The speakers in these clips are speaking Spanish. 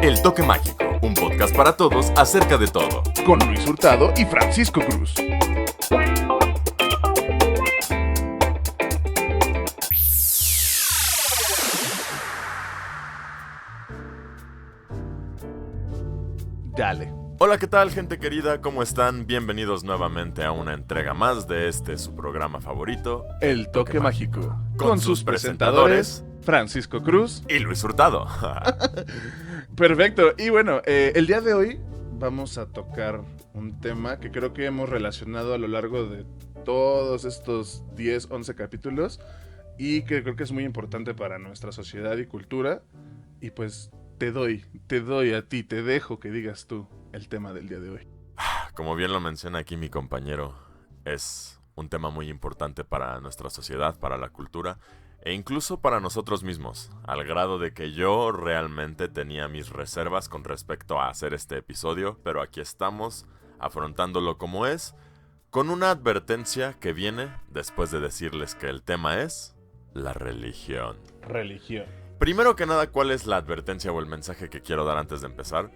El Toque Mágico, un podcast para todos acerca de todo. Con Luis Hurtado y Francisco Cruz. Dale. Hola, ¿qué tal, gente querida? ¿Cómo están? Bienvenidos nuevamente a una entrega más de su programa favorito, El Toque Mágico. Con sus presentadores, Francisco Cruz y Luis Hurtado. Perfecto. Y bueno, el día de hoy vamos a tocar un tema que creo que hemos relacionado a lo largo de todos estos 10, 11 capítulos y que creo que es muy importante para nuestra sociedad y cultura. Y pues te doy a ti, te dejo que digas tú el tema del día de hoy. Como bien lo menciona aquí mi compañero, es un tema muy importante para nuestra sociedad, para la cultura e incluso para nosotros mismos, al grado de que yo realmente tenía mis reservas con respecto a hacer este episodio, pero aquí estamos afrontándolo como es, con una advertencia que viene después de decirles que el tema es la religión. Religión. Primero que nada, ¿cuál es la advertencia o el mensaje que quiero dar antes de empezar?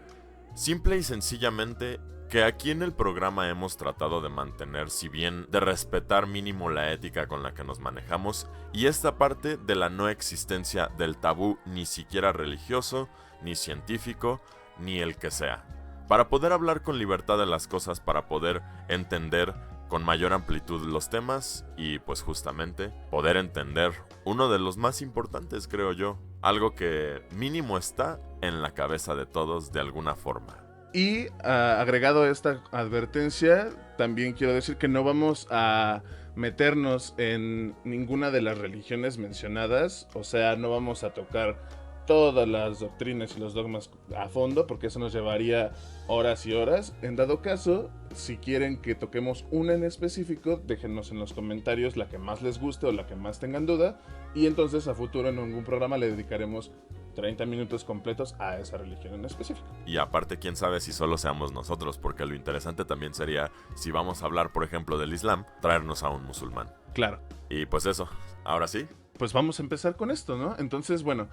Simple y sencillamente que aquí en el programa hemos tratado de mantener, si bien de respetar mínimo la ética con la que nos manejamos, y esta parte de la no existencia del tabú ni siquiera religioso, ni científico, ni el que sea. Para poder hablar con libertad de las cosas, para poder entender con mayor amplitud los temas y pues justamente poder entender uno de los más importantes, creo yo, algo que mínimo está en la cabeza de todos de alguna forma. Y agregado a esta advertencia, también quiero decir que no vamos a meternos en ninguna de las religiones mencionadas, o sea, no vamos a tocar todas las doctrinas y los dogmas a fondo, porque eso nos llevaría horas y horas. En dado caso, si quieren que toquemos una en específico, déjenos en los comentarios la que más les guste o la que más tengan duda, y entonces a futuro en algún programa le dedicaremos 30 minutos completos a esa religión en específico. Y aparte, quién sabe si solo seamos nosotros, porque lo interesante también sería, si vamos a hablar, por ejemplo, del Islam, traernos a un musulmán. Claro. Y pues eso, ahora sí. Pues vamos a empezar con esto, ¿no? Entonces, bueno,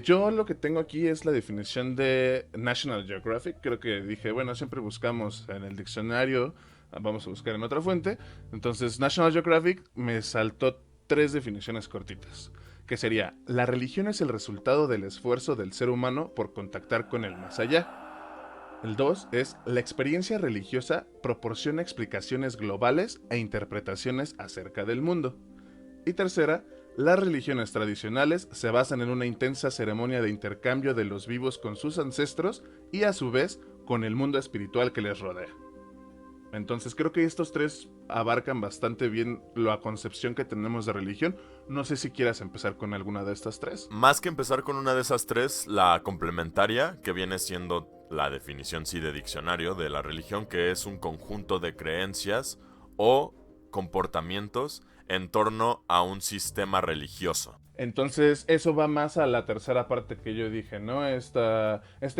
yo lo que tengo aquí es la definición de National Geographic. Creo que dije, bueno, siempre buscamos en el diccionario, vamos a buscar en otra fuente. Entonces, National Geographic me saltó 3 definiciones cortitas, que sería: la religión es el resultado del esfuerzo del ser humano por contactar con el más allá. El 2 es: la experiencia religiosa proporciona explicaciones globales e interpretaciones acerca del mundo. Y tercera: las religiones tradicionales se basan en una intensa ceremonia de intercambio de los vivos con sus ancestros y a su vez con el mundo espiritual que les rodea. Entonces creo que estos 3 abarcan bastante bien la concepción que tenemos de religión. No sé si quieras empezar con alguna de estas 3. Más que empezar con una de esas 3, la complementaria, que viene siendo la definición sí de diccionario de la religión, que es un conjunto de creencias o comportamientos en torno a un sistema religioso. Entonces eso va más a la tercera parte que yo dije, ¿no? Este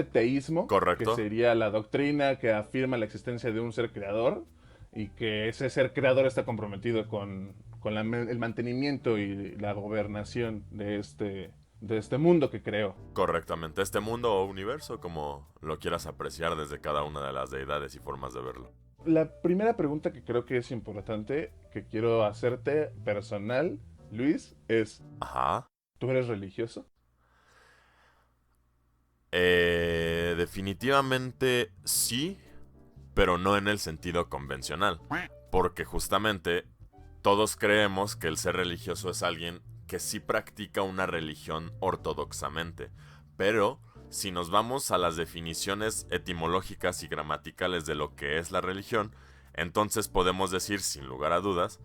teísmo. Correcto. Que sería la doctrina que afirma la existencia de un ser creador y que ese ser creador está comprometido con el mantenimiento y la gobernación de este mundo que creó. Correctamente, este mundo o universo, como lo quieras apreciar desde cada una de las deidades y formas de verlo. La primera pregunta que creo que es importante, que quiero hacerte personal, Luis, es: Ajá. ¿tú eres religioso? Definitivamente sí, pero no en el sentido convencional. Porque justamente todos creemos que el ser religioso es alguien que sí practica una religión ortodoxamente. Pero si nos vamos a las definiciones etimológicas y gramaticales de lo que es la religión, entonces podemos decir sin lugar a dudas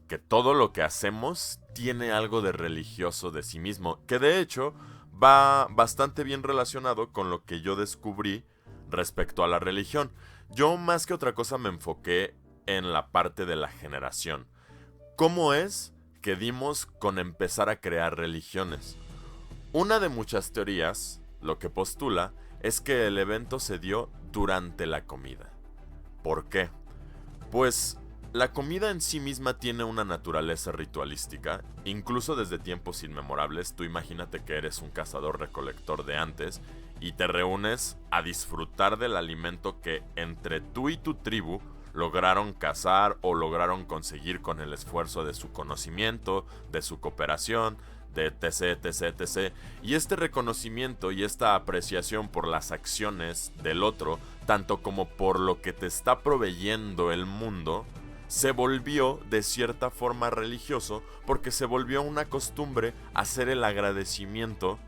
que todo lo que hacemos tiene algo de religioso de sí mismo, que de hecho va bastante bien relacionado con lo que yo descubrí respecto a la religión. Yo más que otra cosa me enfoqué en la parte de la generación. ¿Cómo es que dimos con empezar a crear religiones? Una de muchas teorías lo que postula es que el evento se dio durante la comida. ¿Por qué? Pues la comida en sí misma tiene una naturaleza ritualística, incluso desde tiempos inmemorables. Tú imagínate que eres un cazador-recolector de antes y te reúnes a disfrutar del alimento que entre tú y tu tribu lograron cazar o lograron conseguir con el esfuerzo de su conocimiento, de su cooperación, de etc, etc, etc. Y este reconocimiento y esta apreciación por las acciones del otro, tanto como por lo que te está proveyendo el mundo, se volvió de cierta forma religioso porque se volvió una costumbre hacer el agradecimiento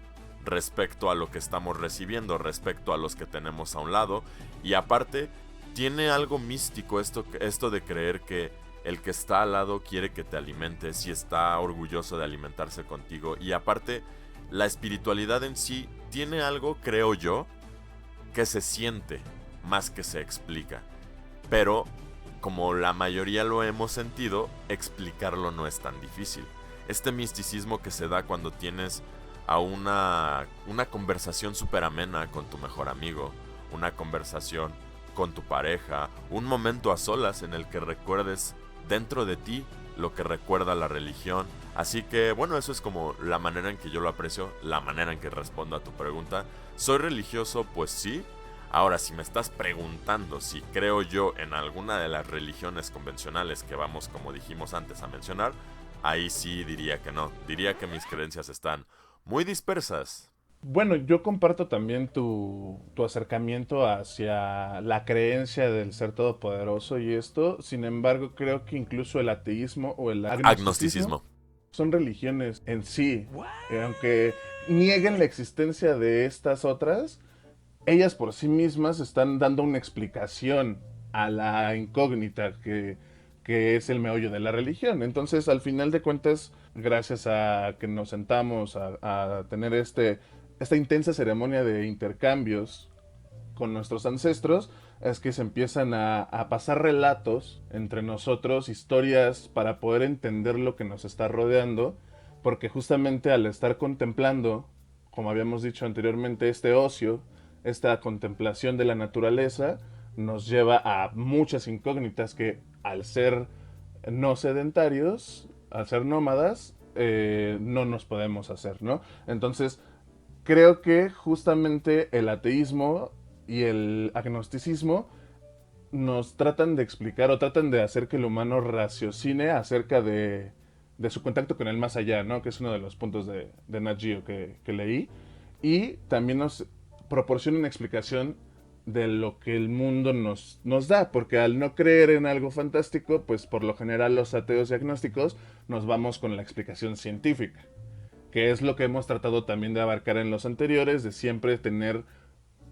respecto a lo que estamos recibiendo, respecto a los que tenemos a un lado. Y aparte, tiene algo místico esto de creer que el que está al lado quiere que te alimentes y está orgulloso de alimentarse contigo. Y aparte, la espiritualidad en sí tiene algo, creo yo, que se siente más que se explica. Pero, como la mayoría lo hemos sentido, explicarlo no es tan difícil. Este misticismo que se da cuando tienes a una conversación súper amena con tu mejor amigo, una conversación con tu pareja, un momento a solas en el que recuerdes dentro de ti lo que recuerda la religión. Así que bueno, eso es como la manera en que yo lo aprecio, la manera en que respondo a tu pregunta. ¿Soy religioso? Pues sí. Ahora, si me estás preguntando si creo yo en alguna de las religiones convencionales que vamos, como dijimos antes, a mencionar, ahí sí diría que no. Diría que mis creencias están muy dispersas. Bueno, yo comparto también tu acercamiento hacia la creencia del ser todopoderoso y esto. Sin embargo, creo que incluso el ateísmo o el agnosticismo Agnosticismo. son religiones en sí. Aunque nieguen la existencia de estas otras, ellas por sí mismas están dando una explicación a la incógnita que es el meollo de la religión. Entonces, al final de cuentas, gracias a que nos sentamos a tener esta intensa ceremonia de intercambios con nuestros ancestros, es que se empiezan a pasar relatos entre nosotros, historias para poder entender lo que nos está rodeando, porque justamente al estar contemplando, como habíamos dicho anteriormente, este ocio, esta contemplación de la naturaleza, nos lleva a muchas incógnitas que al ser no sedentarios, al ser nómadas, no nos podemos hacer, ¿no? Entonces, creo que justamente el ateísmo y el agnosticismo nos tratan de explicar o tratan de hacer que el humano raciocine acerca de su contacto con el más allá, ¿no? Que es uno de los puntos de Nat Geo que leí. Y también nos proporciona una explicación de lo que el mundo nos da, porque al no creer en algo fantástico, pues por lo general los ateos y agnósticos nos vamos con la explicación científica, que es lo que hemos tratado también de abarcar en los anteriores, de siempre tener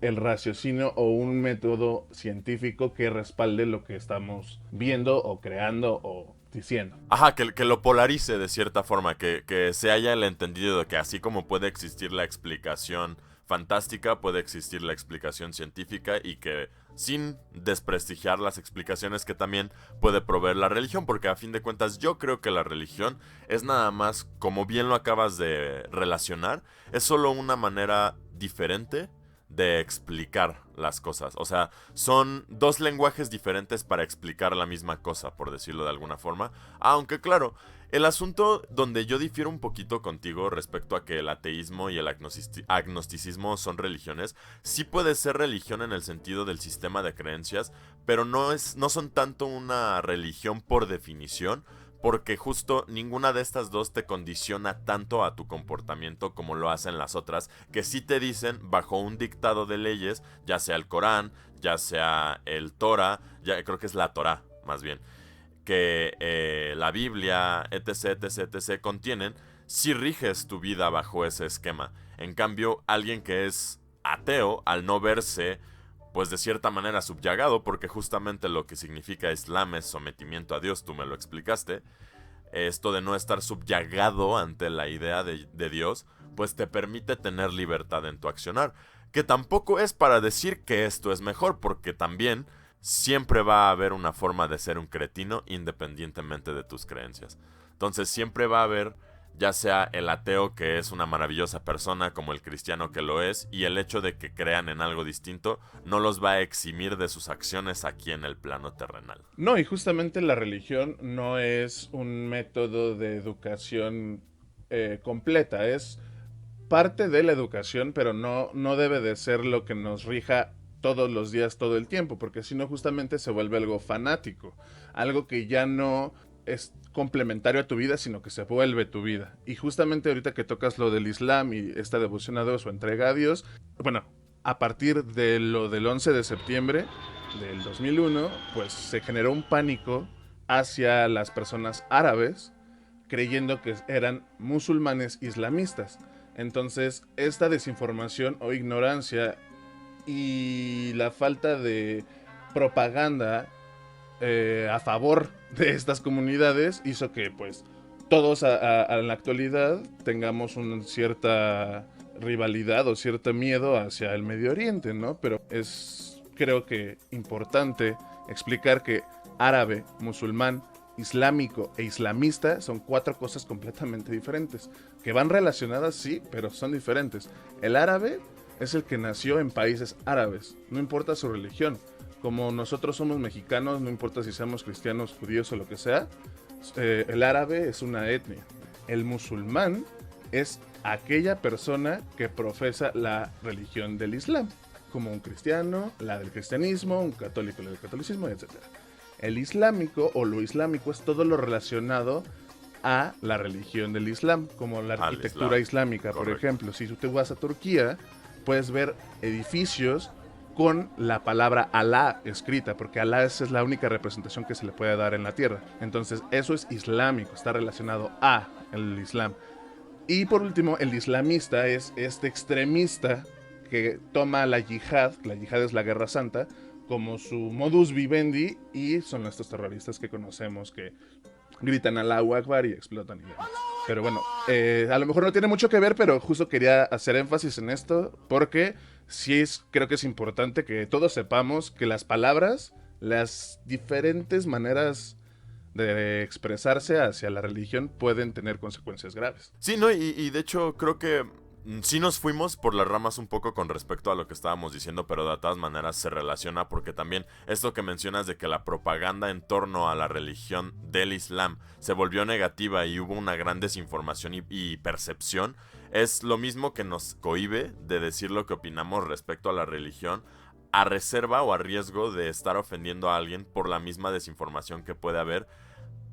el raciocinio o un método científico que respalde lo que estamos viendo o creando o diciendo. Ajá, que lo polarice de cierta forma, que se haya el entendido de que así como puede existir la explicación fantástica, puede existir la explicación científica y que sin desprestigiar las explicaciones que también puede proveer la religión, porque a fin de cuentas yo creo que la religión es nada más, como bien lo acabas de relacionar, es solo una manera diferente de explicar las cosas. O sea, son dos lenguajes diferentes para explicar la misma cosa, por decirlo de alguna forma. Aunque claro, el asunto donde yo difiero un poquito contigo respecto a que el ateísmo y el agnosticismo son religiones, sí puede ser religión en el sentido del sistema de creencias, pero no son tanto una religión por definición, porque justo ninguna de estas dos te condiciona tanto a tu comportamiento como lo hacen las otras, que sí te dicen bajo un dictado de leyes, ya sea el Corán, ya sea el Torah, ya creo que es la Torah más bien, que la Biblia, etc, etc, etc, contienen, si riges tu vida bajo ese esquema. En cambio, alguien que es ateo, al no verse pues de cierta manera subyugado, porque justamente lo que significa Islam es sometimiento a Dios, tú me lo explicaste, esto de no estar subyugado ante la idea de Dios, pues te permite tener libertad en tu accionar, que tampoco es para decir que esto es mejor, porque también siempre va a haber una forma de ser un cretino independientemente de tus creencias. Entonces siempre va a haber, ya sea el ateo que es una maravillosa persona como el cristiano que lo es, y el hecho de que crean en algo distinto no los va a eximir de sus acciones aquí en el plano terrenal. No, y justamente la religión no es un método de educación completa, es parte de la educación, pero no debe de ser lo que nos rija todos los días, todo el tiempo, porque si no justamente se vuelve algo fanático, algo que ya no es complementario a tu vida, sino que se vuelve tu vida. Y justamente ahorita que tocas lo del Islam y esta devoción a Dios o entrega a Dios, bueno, a partir de lo del 11 de septiembre del 2001, pues se generó un pánico hacia las personas árabes, creyendo que eran musulmanes islamistas. Entonces, esta desinformación o ignorancia y la falta de propaganda a favor de estas comunidades hizo que pues todos en la actualidad tengamos una cierta rivalidad o cierto miedo hacia el Medio Oriente, ¿no? Pero es creo que importante explicar que árabe, musulmán, islámico e islamista son 4 cosas completamente diferentes, que van relacionadas sí, pero son diferentes. El árabe es el que nació en países árabes, no importa su religión. Como nosotros somos mexicanos, no importa si seamos cristianos, judíos o lo que sea, el árabe es una etnia. El musulmán es aquella persona que profesa la religión del Islam, como un cristiano, la del cristianismo, un católico, la del catolicismo, etc. El islámico o lo islámico es todo lo relacionado a la religión del Islam, como la arquitectura islámica. Correcto. Por ejemplo, si tú te vas a Turquía, puedes ver edificios con la palabra Alá escrita, porque Alá es la única representación que se le puede dar en la tierra. Entonces, eso es islámico, está relacionado a el Islam. Y por último, el islamista es este extremista que toma la yihad es la guerra santa, como su modus vivendi, y son estos terroristas que conocemos que gritan Allahu Akbar y explotan y demás. Pero bueno, a lo mejor no tiene mucho que ver, pero justo quería hacer énfasis en esto, porque sí creo que es importante que todos sepamos que las palabras, las diferentes maneras de expresarse hacia la religión pueden tener consecuencias graves. Sí, ¿no? Y de hecho creo que sí nos fuimos por las ramas un poco con respecto a lo que estábamos diciendo, pero de todas maneras se relaciona porque también esto que mencionas de que la propaganda en torno a la religión del Islam se volvió negativa y hubo una gran desinformación y percepción, es lo mismo que nos cohíbe de decir lo que opinamos respecto a la religión, a reserva o a riesgo de estar ofendiendo a alguien por la misma desinformación que puede haber.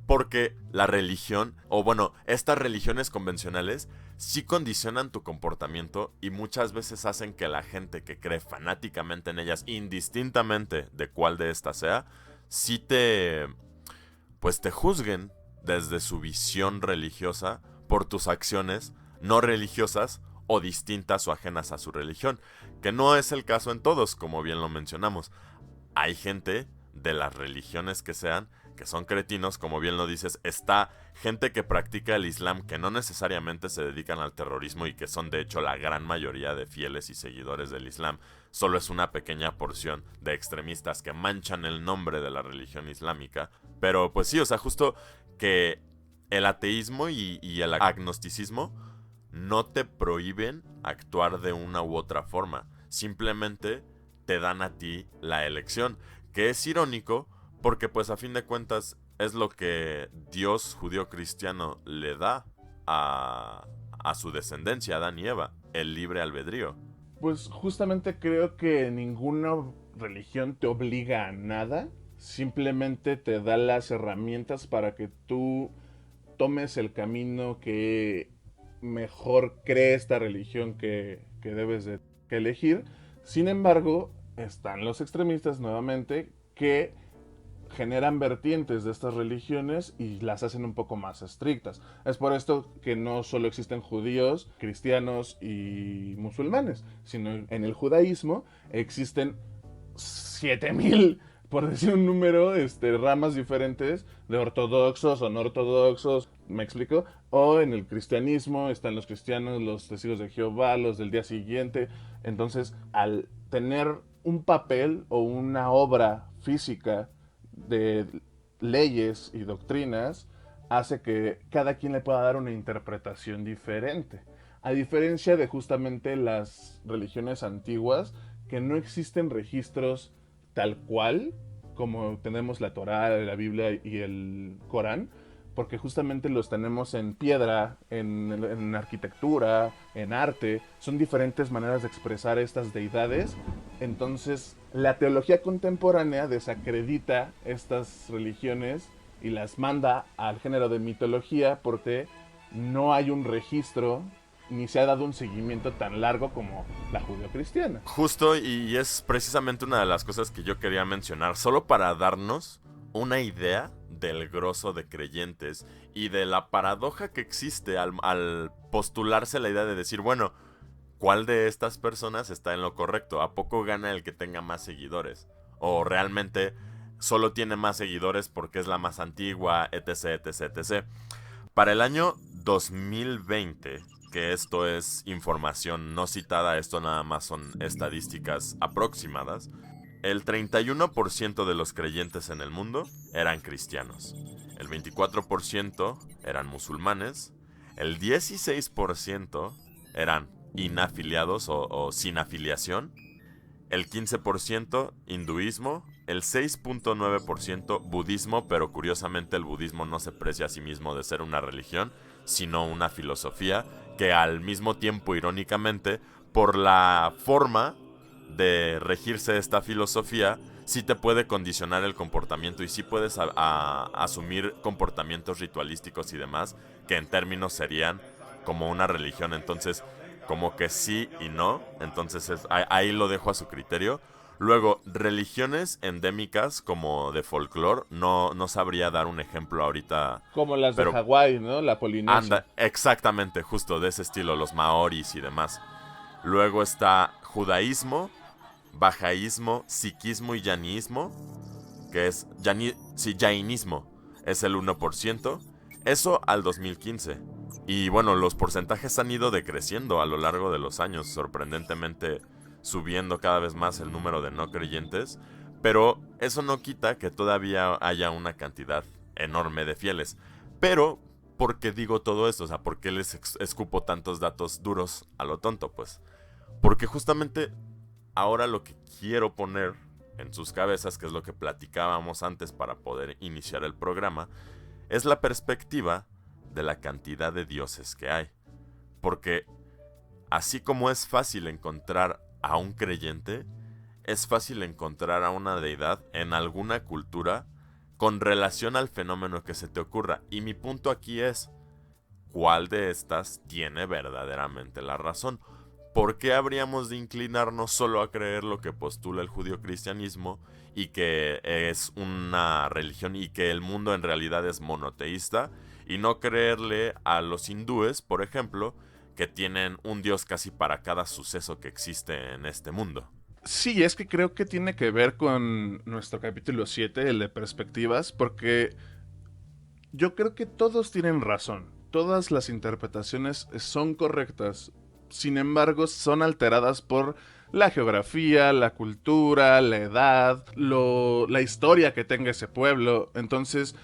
Porque la religión, o bueno, estas religiones convencionales sí condicionan tu comportamiento y muchas veces hacen que la gente que cree fanáticamente en ellas, indistintamente de cuál de estas sea, sí te juzguen desde su visión religiosa por tus acciones no religiosas o distintas o ajenas a su religión, que no es el caso en todos, como bien lo mencionamos. Hay gente de las religiones que sean que son cretinos, como bien lo dices. Está gente que practica el Islam que no necesariamente se dedican al terrorismo y que son de hecho la gran mayoría de fieles y seguidores del Islam. Solo es una pequeña porción de extremistas que manchan el nombre de la religión islámica. Pero pues sí, o sea, justo que el ateísmo y el agnosticismo no te prohíben actuar de una u otra forma. Simplemente te dan a ti la elección, que es irónico porque pues a fin de cuentas es lo que Dios judío-cristiano le da a su descendencia, Adán y Eva, el libre albedrío. Pues justamente creo que ninguna religión te obliga a nada, simplemente te da las herramientas para que tú tomes el camino que mejor cree esta religión que debes de elegir. Sin embargo, están los extremistas nuevamente que generan vertientes de estas religiones y las hacen un poco más estrictas. Es por esto que no solo existen judíos, cristianos y musulmanes, sino en el judaísmo existen 7000, por decir un número, ramas diferentes de ortodoxos o no ortodoxos, ¿me explico? O en el cristianismo están los cristianos, los testigos de Jehová, los del día siguiente. Entonces, al tener un papel o una obra física de leyes y doctrinas, hace que cada quien le pueda dar una interpretación diferente. A diferencia de justamente las religiones antiguas, que no existen registros tal cual, como tenemos la Torá, la Biblia y el Corán, porque justamente los tenemos en piedra, en arquitectura, en arte, son diferentes maneras de expresar estas deidades. Entonces, la teología contemporánea desacredita estas religiones y las manda al género de mitología porque no hay un registro ni se ha dado un seguimiento tan largo como la judeocristiana. Justo, y es precisamente una de las cosas que yo quería mencionar, solo para darnos una idea del grosso de creyentes y de la paradoja que existe al postularse la idea de decir, bueno, ¿cuál de estas personas está en lo correcto? ¿A poco gana el que tenga más seguidores? ¿O realmente solo tiene más seguidores porque es la más antigua, etc, etc, etc? Para el año 2020, que esto es información no citada, esto nada más son estadísticas aproximadas, el 31% de los creyentes en el mundo eran cristianos, el 24% eran musulmanes, el 16% eran inafiliados o sin afiliación, el 15% hinduismo, el 6.9% budismo, pero curiosamente el budismo no se precia a sí mismo de ser una religión, sino una filosofía que al mismo tiempo, irónicamente, por la forma de regirse esta filosofía, sí te puede condicionar el comportamiento y sí puedes asumir comportamientos ritualísticos y demás que en términos serían como una religión. Entonces, como que sí y no. Entonces ahí lo dejo a su criterio. Luego, religiones endémicas como de folclore, no sabría dar un ejemplo ahorita. Como las de Pero Hawái, ¿no? La Polinesia. anda, exactamente, justo de ese estilo, los maoris y demás. Luego está judaísmo, bajaísmo, sikhismo y jainismo, que es jainismo, es el 1%. Eso al 2015. Y bueno, los porcentajes han ido decreciendo a lo largo de los años, sorprendentemente subiendo cada vez más el número de no creyentes, pero eso no quita que todavía haya una cantidad enorme de fieles. Pero, ¿por qué digo todo esto? O sea, ¿por qué les escupo tantos datos duros a lo tonto? Pues, porque justamente ahora lo que quiero poner en sus cabezas, que es lo que platicábamos antes para poder iniciar el programa, es la perspectiva de la cantidad de dioses que hay. Porque así como es fácil encontrar a un creyente, es fácil encontrar a una deidad en alguna cultura con relación al fenómeno que se te ocurra. Y mi punto aquí es, ¿cuál de estas tiene verdaderamente la razón? ¿Por qué habríamos de inclinarnos solo a creer lo que postula el judio-cristianismo y que es una religión y que el mundo en realidad es monoteísta, y no creerle a los hindúes, por ejemplo, que tienen un dios casi para cada suceso que existe en este mundo? Sí, es que creo que tiene que ver con nuestro capítulo 7, el de perspectivas, porque yo creo que todos tienen razón. Todas las interpretaciones son correctas. Sin embargo, son alteradas por la geografía, la cultura, la edad, la historia que tenga ese pueblo. Entonces,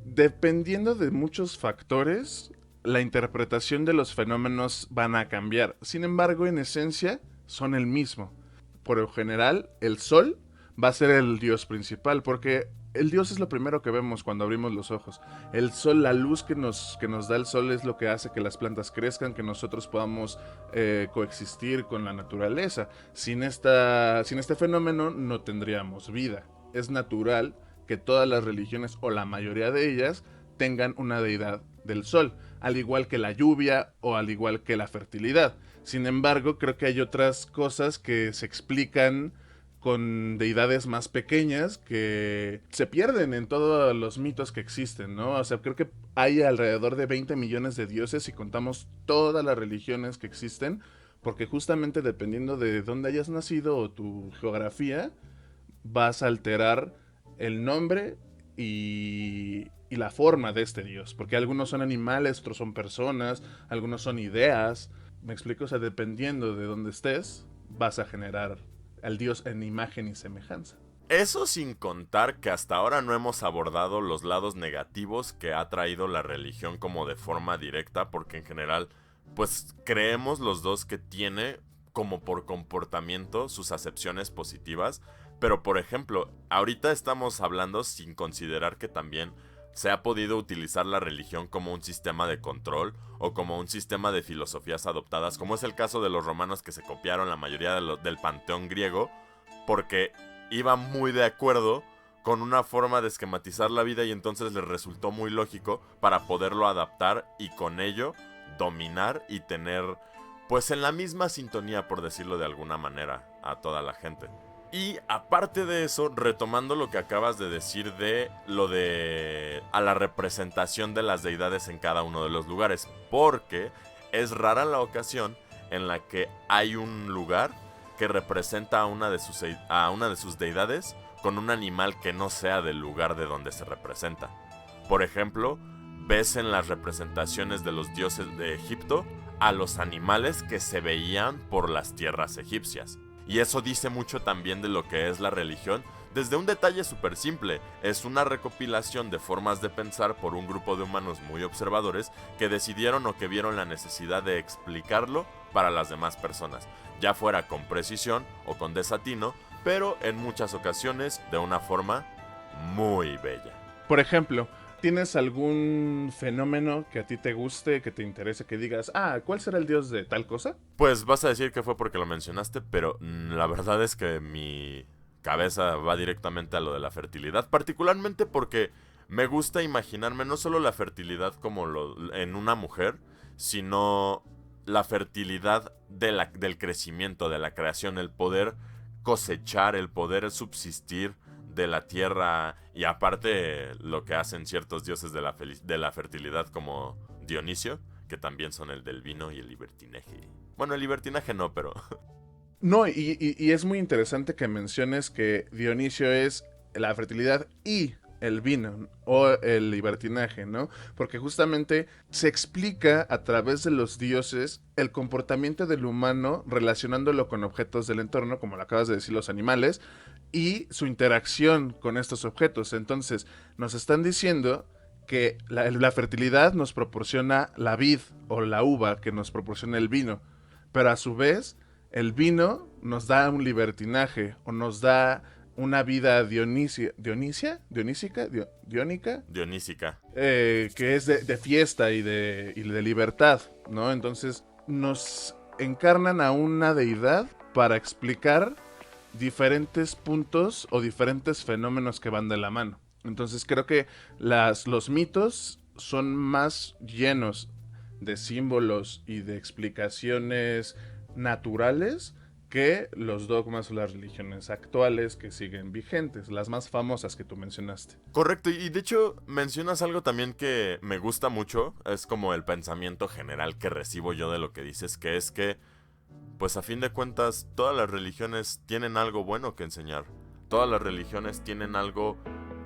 dependiendo de muchos factores, la interpretación de los fenómenos van a cambiar. Sin embargo, en esencia, son el mismo. Por lo general, el sol va a ser el dios principal, porque el dios es lo primero que vemos cuando abrimos los ojos. El sol, la luz que nos da el sol es lo que hace que las plantas crezcan, que nosotros podamos coexistir con la naturaleza. Sin este fenómeno no tendríamos vida. Es natural que todas las religiones, o la mayoría de ellas, tengan una deidad del sol, al igual que la lluvia o al igual que la fertilidad. Sin embargo, creo que hay otras cosas que se explican con deidades más pequeñas que se pierden en todos los mitos que existen, ¿no? O sea, creo que hay alrededor de 20 millones de dioses si contamos todas las religiones que existen, porque justamente dependiendo de dónde hayas nacido o tu geografía, vas a alterar el nombre y la forma de este dios, porque algunos son animales, otros son personas, algunos son ideas. ¿Me explico? O sea, dependiendo de dónde estés, vas a generar al dios en imagen y semejanza. Eso sin contar que hasta ahora no hemos abordado los lados negativos que ha traído la religión como de forma directa, porque en general, pues creemos los dos que tiene como por comportamiento sus acepciones positivas, pero por ejemplo, ahorita estamos hablando sin considerar que también se ha podido utilizar la religión como un sistema de control o como un sistema de filosofías adoptadas, como es el caso de los romanos que se copiaron la mayoría del panteón griego, porque iba muy de acuerdo con una forma de esquematizar la vida y entonces les resultó muy lógico para poderlo adaptar y con ello dominar y tener, pues en la misma sintonía, por decirlo de alguna manera, a toda la gente. Y aparte de eso, retomando lo que acabas de decir de lo de a la representación de las deidades en cada uno de los lugares, porque es rara la ocasión en la que hay un lugar que representa a una de sus deidades con un animal que no sea del lugar de donde se representa. Por ejemplo, ves en las representaciones de los dioses de Egipto a los animales que se veían por las tierras egipcias. Y eso dice mucho también de lo que es la religión, desde un detalle súper simple. Es una recopilación de formas de pensar por un grupo de humanos muy observadores que decidieron o que vieron la necesidad de explicarlo para las demás personas, ya fuera con precisión o con desatino, pero en muchas ocasiones de una forma muy bella. Por ejemplo, ¿tienes algún fenómeno que a ti te guste, que te interese, que digas, ¿cuál será el dios de tal cosa? Pues vas a decir que fue porque lo mencionaste, pero la verdad es que mi cabeza va directamente a lo de la fertilidad, particularmente porque me gusta imaginarme no solo la fertilidad como en una mujer, sino la fertilidad del crecimiento, de la creación, el poder cosechar, el poder subsistir de la tierra, y aparte lo que hacen ciertos dioses de la fertilidad como Dionisio, que también son el del vino y el libertinaje. Bueno, el libertinaje no, pero... No, y es muy interesante que menciones que Dionisio es la fertilidad y el vino o el libertinaje, ¿no? Porque justamente se explica a través de los dioses el comportamiento del humano relacionándolo con objetos del entorno, como lo acabas de decir, los animales, y su interacción con estos objetos. Entonces, nos están diciendo que la fertilidad nos proporciona la vid o la uva, que nos proporciona el vino, pero a su vez el vino nos da un libertinaje o nos da una vida dionísica, que es de fiesta y de libertad, ¿no? Entonces nos encarnan a una deidad para explicar diferentes puntos o diferentes fenómenos que van de la mano. Entonces creo que los mitos son más llenos de símbolos y de explicaciones naturales que los dogmas o las religiones actuales que siguen vigentes, las más famosas que tú mencionaste. Correcto, y de hecho mencionas algo también que me gusta mucho, es como el pensamiento general que recibo yo de lo que dices, que es que, pues a fin de cuentas, todas las religiones tienen algo bueno que enseñar, todas las religiones tienen algo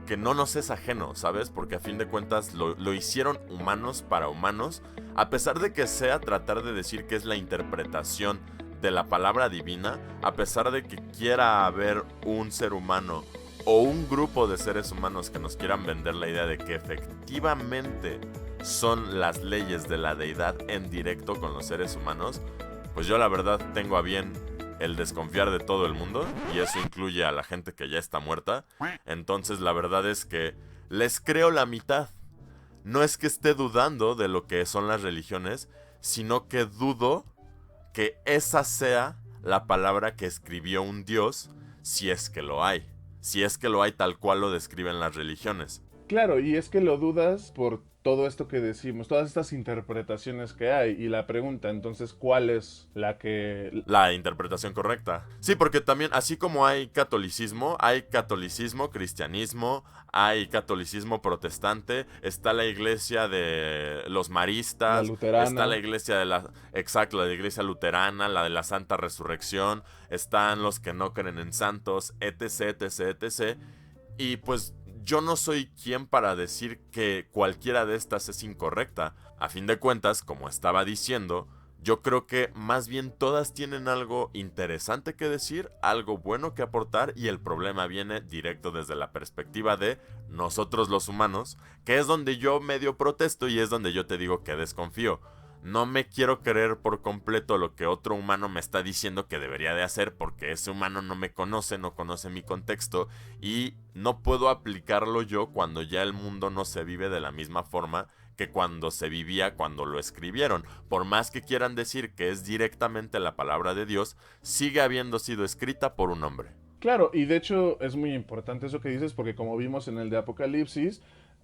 que no nos es ajeno, ¿sabes? Porque a fin de cuentas lo hicieron humanos para humanos, a pesar de que sea tratar de decir que es la interpretación de la palabra divina, a pesar de que quiera haber un ser humano o un grupo de seres humanos que nos quieran vender la idea de que efectivamente son las leyes de la deidad en directo con los seres humanos, pues yo la verdad tengo a bien el desconfiar de todo el mundo, y eso incluye a la gente que ya está muerta. Entonces la verdad es que les creo la mitad. No es que esté dudando de lo que son las religiones, sino que dudo que esa sea la palabra que escribió un dios, si es que lo hay. Si es que lo hay tal cual lo describen las religiones. Claro, y es que lo dudas por todo esto que decimos, todas estas interpretaciones que hay, y la pregunta, entonces, ¿cuál es la interpretación correcta? Sí, porque también, así como hay catolicismo, cristianismo, hay catolicismo protestante, está la iglesia de los maristas, la luterana, está la iglesia la iglesia luterana, la de la Santa Resurrección, están los que no creen en santos, etc, etc, etc, y pues yo no soy quien para decir que cualquiera de estas es incorrecta. A fin de cuentas, como estaba diciendo, yo creo que más bien todas tienen algo interesante que decir, algo bueno que aportar, y el problema viene directo desde la perspectiva de nosotros los humanos, que es donde yo medio protesto y es donde yo te digo que desconfío. no me quiero creer por completo lo que otro humano me está diciendo que debería de hacer, porque ese humano no me conoce, no conoce mi contexto, y no puedo aplicarlo yo cuando ya el mundo no se vive de la misma forma que cuando se vivía cuando lo escribieron. Por más que quieran decir que es directamente la palabra de Dios, sigue habiendo sido escrita por un hombre. Claro, y de hecho es muy importante eso que dices, porque como vimos en el de Apocalipsis,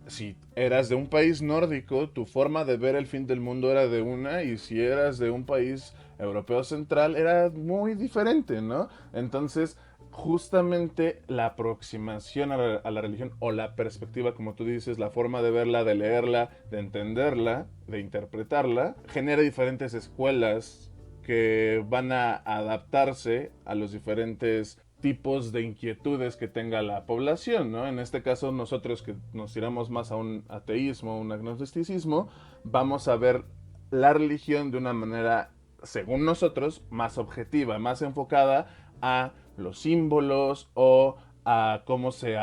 si eras de un país nórdico, tu forma de ver el fin del mundo era de una, y si eras de un país europeo central, era muy diferente, ¿no? Entonces, justamente la aproximación a la religión, o la perspectiva, como tú dices, la forma de verla, de leerla, de entenderla, de interpretarla, genera diferentes escuelas que van a adaptarse a los diferentes tipos de inquietudes que tenga la población, ¿no? En este caso, nosotros que nos tiramos más a un ateísmo, un agnosticismo, vamos a ver la religión de una manera, según nosotros, más objetiva, más enfocada a los símbolos o a cómo se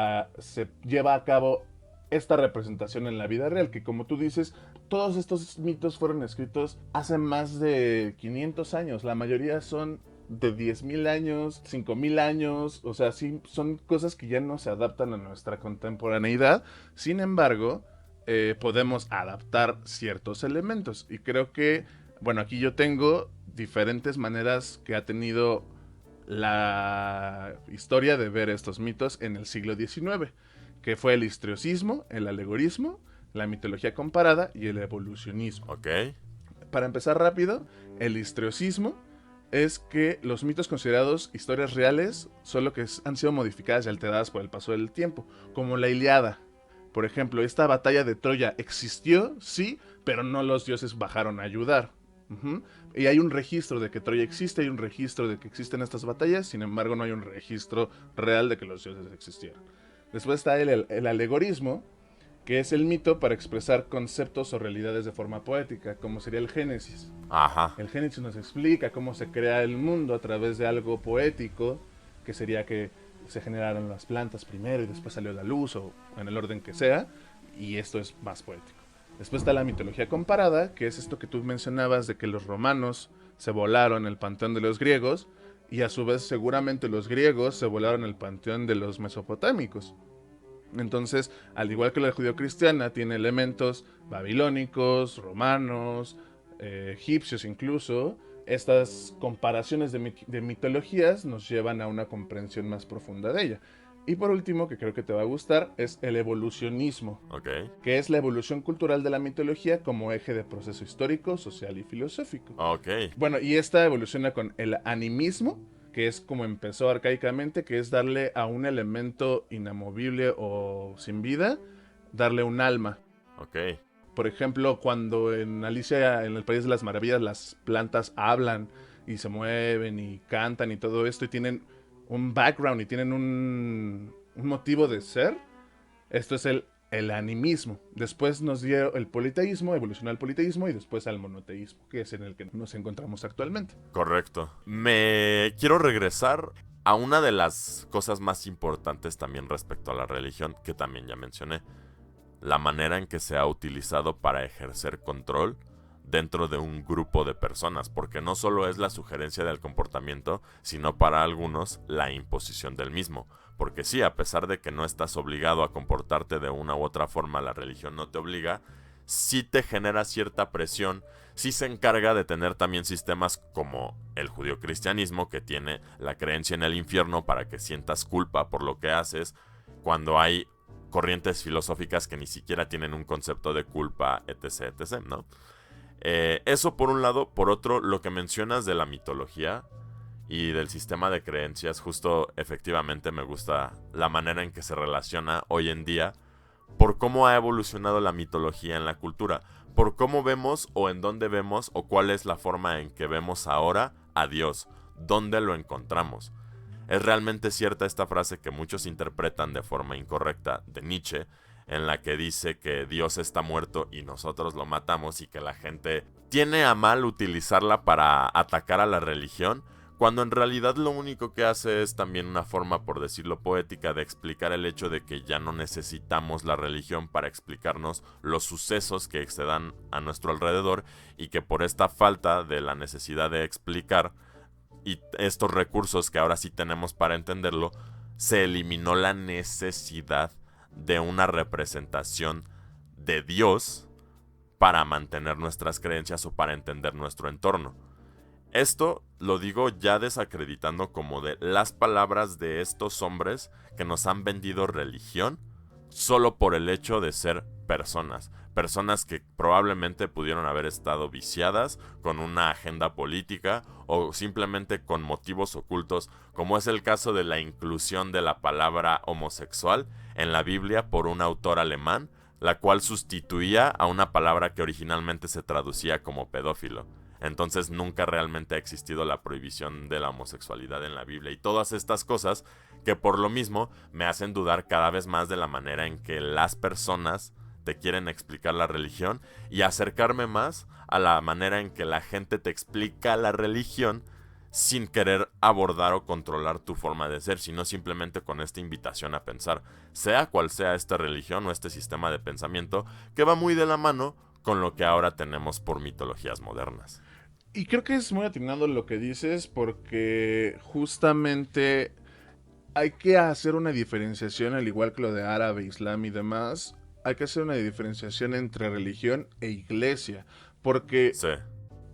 lleva a cabo esta representación en la vida real, que como tú dices, todos estos mitos fueron escritos hace más de 500 años, la mayoría son de 10.000 años, 5.000 años, o sea, sí, son cosas que ya no se adaptan a nuestra contemporaneidad. Sin embargo, podemos adaptar ciertos elementos. Y creo que, bueno, aquí yo tengo diferentes maneras que ha tenido la historia de ver estos mitos en el siglo XIX, que fue el historicismo, el alegorismo, la mitología comparada y el evolucionismo. Ok. Para empezar rápido, el historicismo es que los mitos considerados historias reales solo que han sido modificadas y alteradas por el paso del tiempo, como la Ilíada. Por ejemplo, esta batalla de Troya existió, sí, pero no los dioses bajaron a ayudar. Y hay un registro de que Troya existe, hay un registro de que existen estas batallas, sin embargo no hay un registro real de que los dioses existieron. Después está el alegorismo, que es el mito para expresar conceptos o realidades de forma poética, como sería el Génesis. Ajá. El Génesis nos explica cómo se crea el mundo a través de algo poético, que sería que se generaron las plantas primero y después salió la luz, o en el orden que sea, y esto es más poético. Después está la mitología comparada, que es esto que tú mencionabas de que los romanos se volaron el panteón de los griegos, y a su vez seguramente los griegos se volaron el panteón de los mesopotámicos. Entonces, al igual que la judeocristiana, tiene elementos babilónicos, romanos, egipcios incluso. Estas comparaciones de mitologías nos llevan a una comprensión más profunda de ella. Y por último, que creo que te va a gustar, es el evolucionismo, Ok. que es la evolución cultural de la mitología como eje de proceso histórico, social y filosófico. Ok. Bueno, y esta evoluciona con el animismo, que es como empezó arcaicamente, que es darle a un elemento inamovible o sin vida, darle un alma. Ok. Por ejemplo, cuando en Alicia en el País de las Maravillas las plantas hablan y se mueven y cantan y todo esto y tienen un background y tienen un motivo de ser, esto es el animismo. Después nos dio el politeísmo, evolucionó al politeísmo y después al monoteísmo, que es en el que nos encontramos actualmente. Correcto. Me quiero regresar a una de las cosas más importantes también respecto a la religión, que también ya mencioné. La manera en que se ha utilizado para ejercer control dentro de un grupo de personas, porque no solo es la sugerencia del comportamiento, sino para algunos la imposición del mismo. Porque sí, a pesar de que no estás obligado a comportarte de una u otra forma, la religión no te obliga, sí te genera cierta presión, sí se encarga de tener también sistemas como el judeocristianismo, que tiene la creencia en el infierno para que sientas culpa por lo que haces, cuando hay corrientes filosóficas que ni siquiera tienen un concepto de culpa, etc., etc., ¿no? Eso por un lado. Por otro, lo que mencionas de la mitología y del sistema de creencias, justo efectivamente me gusta la manera en que se relaciona hoy en día, por cómo ha evolucionado la mitología en la cultura, por cómo vemos o en dónde vemos o cuál es la forma en que vemos ahora a Dios, dónde lo encontramos. Es realmente cierta esta frase que muchos interpretan de forma incorrecta de Nietzsche, en la que dice que Dios está muerto y nosotros lo matamos, y que la gente tiene a mal utilizarla para atacar a la religión, cuando en realidad lo único que hace es también una forma, por decirlo poética, de explicar el hecho de que ya no necesitamos la religión para explicarnos los sucesos que se dan a nuestro alrededor, y que por esta falta de la necesidad de explicar y estos recursos que ahora sí tenemos para entenderlo, se eliminó la necesidad de una representación de Dios para mantener nuestras creencias o para entender nuestro entorno. Esto lo digo ya desacreditando como de las palabras de estos hombres que nos han vendido religión solo por el hecho de ser personas. Personas que probablemente pudieron haber estado viciadas con una agenda política o simplemente con motivos ocultos, como es el caso de la inclusión de la palabra homosexual en la Biblia por un autor alemán, la cual sustituía a una palabra que originalmente se traducía como pedófilo. Entonces nunca realmente ha existido la prohibición de la homosexualidad en la Biblia. Y todas estas cosas que por lo mismo me hacen dudar cada vez más de la manera en que las personas te quieren explicar la religión, y acercarme más a la manera en que la gente te explica la religión sin querer abordar o controlar tu forma de ser, sino simplemente con esta invitación a pensar, sea cual sea esta religión o este sistema de pensamiento, que va muy de la mano con lo que ahora tenemos por mitologías modernas. Y creo que es muy atinado lo que dices porque justamente hay que hacer una diferenciación, al igual que lo de árabe, islam y demás, hay que hacer una diferenciación entre religión e iglesia, porque Sí,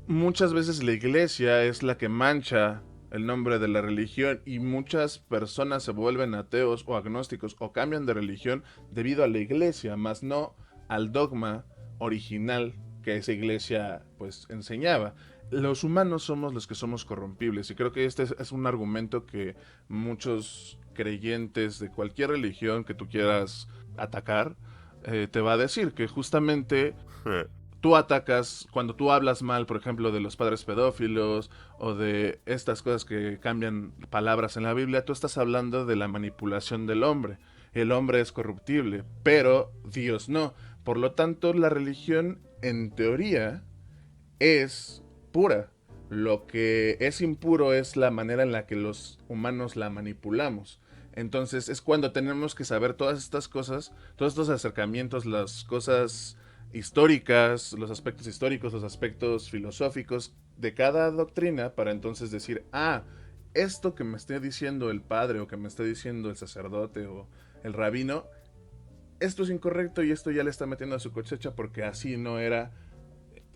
muchas veces la iglesia es la que mancha el nombre de la religión y muchas personas se vuelven ateos o agnósticos o cambian de religión debido a la iglesia, más no al dogma original que esa iglesia pues enseñaba. Los humanos somos los que somos corrompibles y creo que este es un argumento que muchos creyentes de cualquier religión que tú quieras atacar te va a decir que justamente tú atacas cuando tú hablas mal, por ejemplo, de los padres pedófilos o de estas cosas que cambian palabras en la Biblia, tú estás hablando de la manipulación del hombre. El hombre es corruptible, pero Dios no. Por lo tanto, la religión, en teoría, es pura. Lo que es impuro es la manera en la que los humanos la manipulamos. Entonces es cuando tenemos que saber todas estas cosas, todos estos acercamientos, las cosas históricas, los aspectos históricos, los aspectos filosóficos de cada doctrina para entonces decir, ah, esto que me esté diciendo el padre o que me esté diciendo el sacerdote o el rabino, esto es incorrecto y esto ya le está metiendo a su cosecha porque así no era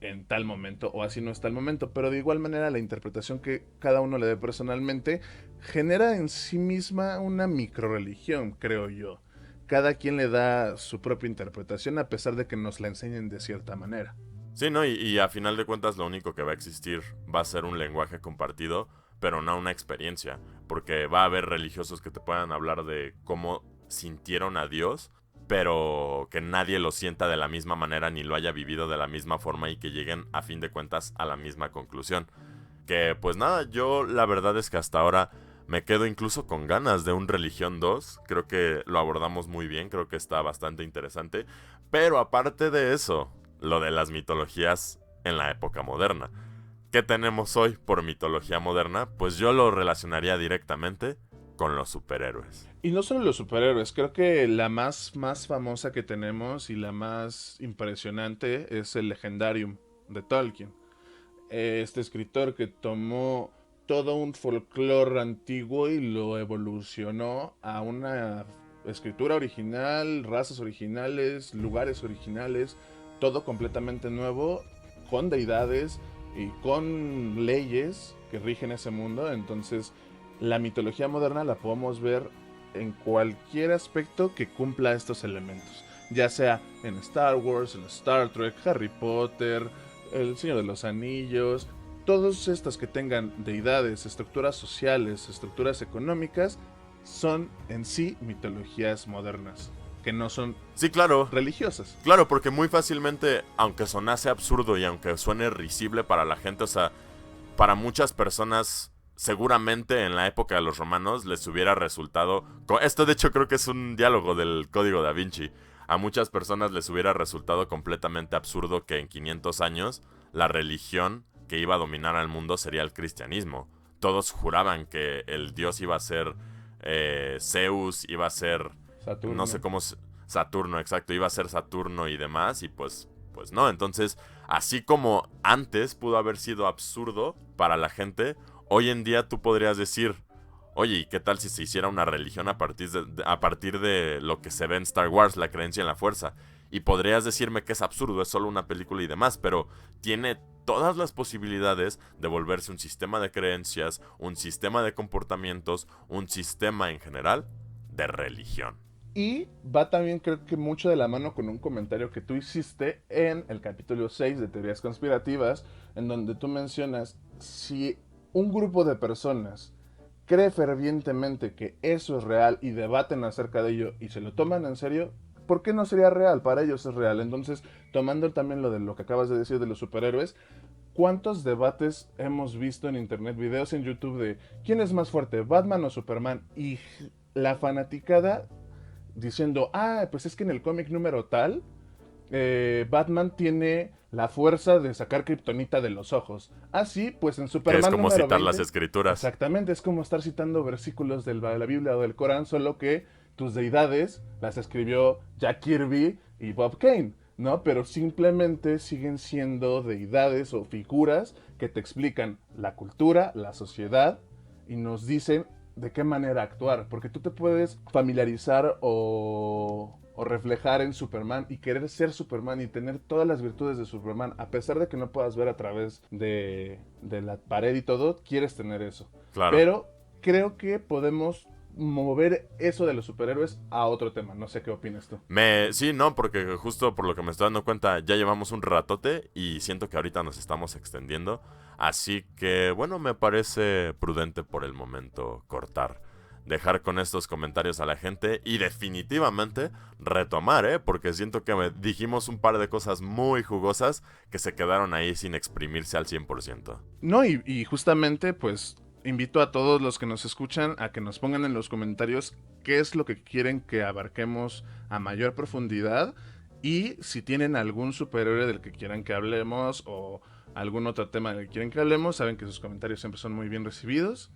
en tal momento o así no está el momento, pero de igual manera la interpretación que cada uno le dé personalmente genera en sí misma una microreligión, creo yo. Cada quien le da su propia interpretación a pesar de que nos la enseñen de cierta manera. sí, ¿no? Y a final de cuentas lo único que va a existir va a ser un lenguaje compartido, pero no una experiencia, porque va a haber religiosos que te puedan hablar de cómo sintieron a Dios, pero que nadie lo sienta de la misma manera ni lo haya vivido de la misma forma, y que lleguen a fin de cuentas a la misma conclusión. Que pues nada, yo la verdad es que hasta ahora me quedo incluso con ganas de un Religión 2. Creo que lo abordamos muy bien, creo que está bastante interesante. Pero aparte de eso, lo de las mitologías en la época moderna. ¿Qué tenemos hoy por mitología moderna? Pues yo lo relacionaría directamente con los superhéroes. Y no solo los superhéroes, creo que la más famosa que tenemos y la más impresionante es el Legendarium de Tolkien. Este escritor que tomó todo un folclore antiguo y lo evolucionó a una escritura original, razas originales, lugares originales, todo completamente nuevo, con deidades y con leyes que rigen ese mundo. Entonces, la mitología moderna la podemos ver en cualquier aspecto que cumpla estos elementos, ya sea en Star Wars, en Star Trek, Harry Potter, El Señor de los Anillos, todos estos que tengan deidades, estructuras sociales, estructuras económicas, son en sí mitologías modernas, que no son Sí, claro. religiosas. Claro, porque muy fácilmente, aunque sonase absurdo y aunque suene risible para la gente, o sea, para muchas personas, seguramente en la época de los romanos les hubiera resultado... Esto de hecho creo que es un diálogo del Código Da Vinci. A muchas personas les hubiera resultado completamente absurdo que en 500 años la religión que iba a dominar al mundo sería el cristianismo. todos juraban que el dios iba a ser Zeus, iba a ser... Saturno. No sé cómo... Saturno, exacto, iba a ser Saturno y demás, y pues no. Entonces, así como antes pudo haber sido absurdo para la gente, hoy en día tú podrías decir, oye, ¿y qué tal si se hiciera una religión a partir de lo que se ve en Star Wars, la creencia en la fuerza? Y podrías decirme que es absurdo, es solo una película y demás, pero tiene todas las posibilidades de volverse un sistema de creencias, un sistema de comportamientos, un sistema en general de religión. Y va también, creo que mucho de la mano con un comentario que tú hiciste en el capítulo 6 de Teorías Conspirativas, en donde tú mencionas, si un grupo de personas cree fervientemente que eso es real y debaten acerca de ello y se lo toman en serio, ¿por qué no sería real? Para ellos es real. Entonces, tomando también lo de lo que acabas de decir de los superhéroes, ¿cuántos debates hemos visto en internet, videos en YouTube de quién es más fuerte, Batman o Superman? Y la fanaticada diciendo, pues es que en el cómic número tal, Batman tiene la fuerza de sacar kriptonita de los ojos. Sí, pues en Superman es como número citar 20, las escrituras. Exactamente, es como estar citando versículos de la Biblia o del Corán, solo que tus deidades las escribió Jack Kirby y Bob Kane, ¿no? Pero simplemente siguen siendo deidades o figuras que te explican la cultura, la sociedad y nos dicen de qué manera actuar, porque tú te puedes familiarizar o reflejar en Superman y querer ser Superman y tener todas las virtudes de Superman, a pesar de que no puedas ver a través de la pared y todo, quieres tener eso. Claro. Pero creo que podemos mover eso de los superhéroes a otro tema. No sé qué opinas tú. Sí, no, porque justo por lo que me estoy dando cuenta, ya llevamos un ratote y siento que ahorita nos estamos extendiendo. Así que, bueno, me parece prudente por el momento cortar. Dejar con estos comentarios a la gente y definitivamente retomar, porque siento que dijimos un par de cosas muy jugosas que se quedaron ahí sin exprimirse al 100%. No, y justamente, pues, invito a todos los que nos escuchan a que nos pongan en los comentarios qué es lo que quieren que abarquemos a mayor profundidad y si tienen algún superhéroe del que quieran que hablemos o algún otro tema del que quieren que hablemos, saben que sus comentarios siempre son muy bien recibidos.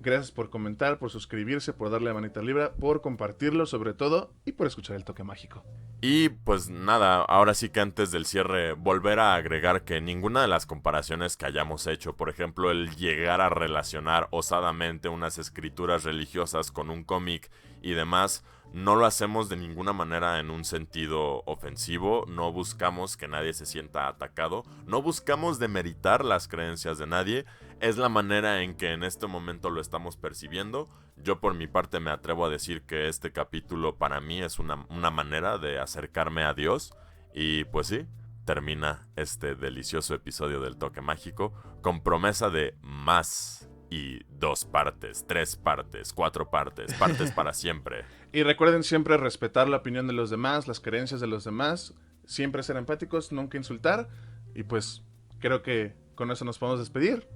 Gracias por comentar, por suscribirse, por darle a manita arriba, por compartirlo sobre todo y por escuchar el toque mágico. Y pues nada, ahora sí que antes del cierre volver a agregar que ninguna de las comparaciones que hayamos hecho, por ejemplo el llegar a relacionar osadamente unas escrituras religiosas con un cómic y demás, no lo hacemos de ninguna manera en un sentido ofensivo, no buscamos que nadie se sienta atacado, no buscamos demeritar las creencias de nadie, es la manera en que en este momento lo estamos percibiendo. Yo por mi parte me atrevo a decir que este capítulo para mí es una manera de acercarme a Dios y pues sí, termina este delicioso episodio del Toque Mágico con promesa de más. Y 2 partes, 3 partes, 4 partes, partes para siempre. Y recuerden siempre respetar la opinión de los demás, las creencias de los demás, siempre ser empáticos, nunca insultar. Y pues creo que con eso nos podemos despedir.